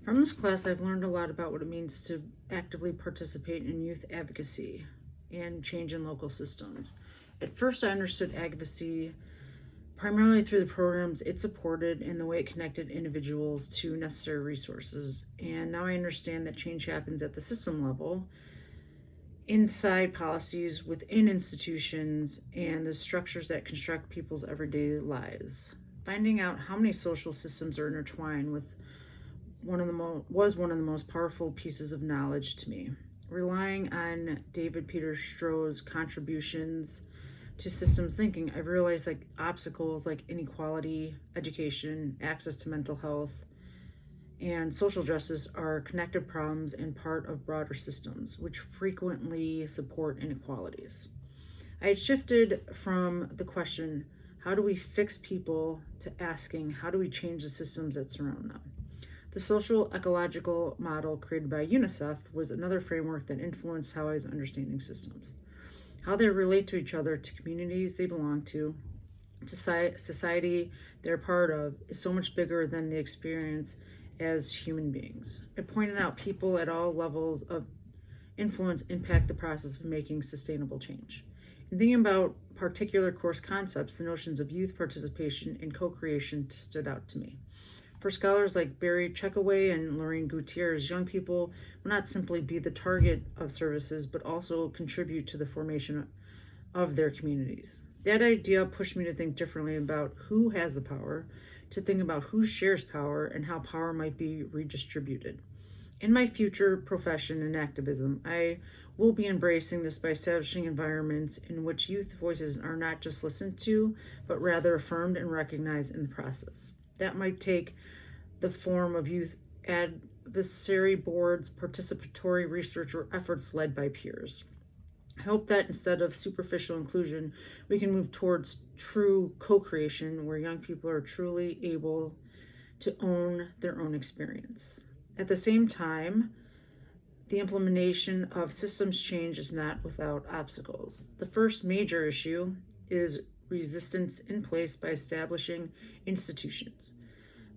From this class, I've learned a lot about what it means to actively participate in youth advocacy and change in local systems. At first, I understood advocacy primarily through the programs it supported and the way it connected individuals to necessary resources. And now I understand that change happens at the system level, inside policies, within institutions, and the structures that construct people's everyday lives. Finding out how many social systems are intertwined with was one of the most powerful pieces of knowledge to me. Relying on David Peter Stroh's contributions to systems thinking, I've realized like obstacles like inequality, education, access to mental health, and social justice are connected problems and part of broader systems, which frequently support inequalities. I had shifted from the question, how do we fix people, to asking, how do we change the systems that surround them? The social ecological model created by UNICEF was another framework that influenced how I was understanding systems. How they relate to each other, to communities they belong to society they're part of, is so much bigger than the experience as human beings. It pointed out people at all levels of influence impact the process of making sustainable change. In thinking about particular course concepts, the notions of youth participation and co-creation stood out to me. For scholars like Barry Checkaway and Lorraine Gutierrez, young people will not simply be the target of services, but also contribute to the formation of their communities. That idea pushed me to think differently about who has the power, to think about who shares power, and how power might be redistributed. In my future profession in activism, I will be embracing this by establishing environments in which youth voices are not just listened to, but rather affirmed and recognized in the process. That might take the form of youth advisory boards, participatory research, or efforts led by peers. I hope that instead of superficial inclusion, we can move towards true co-creation where young people are truly able to own their own experience. At the same time, the implementation of systems change is not without obstacles. The first major issue is resistance in place by establishing institutions.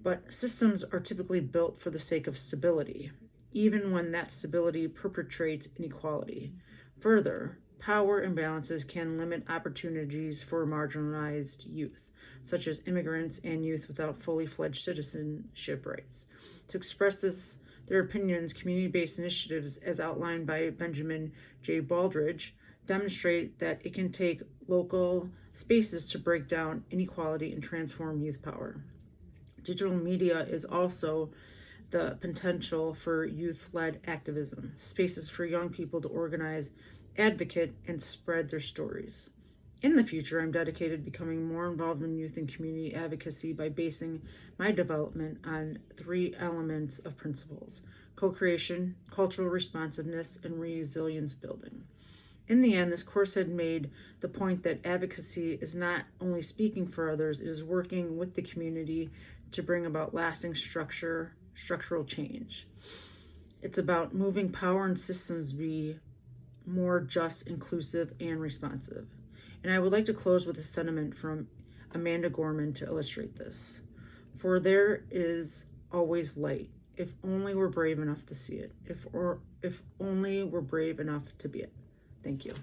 But systems are typically built for the sake of stability, even when that stability perpetuates inequality. Further, power imbalances can limit opportunities for marginalized youth, such as immigrants and youth without fully fledged citizenship rights. To express their opinions, community-based initiatives, as outlined by Benjamin J. Baldridge, demonstrate that it can take local spaces to break down inequality and transform youth power. Digital media is also the potential for youth-led activism, spaces for young people to organize, advocate, and spread their stories. In the future, I'm dedicated to becoming more involved in youth and community advocacy by basing my development on 3 elements of principles: co-creation, cultural responsiveness, and resilience building. In the end, this course had made the point that advocacy is not only speaking for others, it is working with the community to bring about lasting structural change. It's about moving power and systems to be more just, inclusive, and responsive. And I would like to close with a sentiment from Amanda Gorman to illustrate this. For there is always light, if only we're brave enough to see it, if only we're brave enough to be it. Thank you.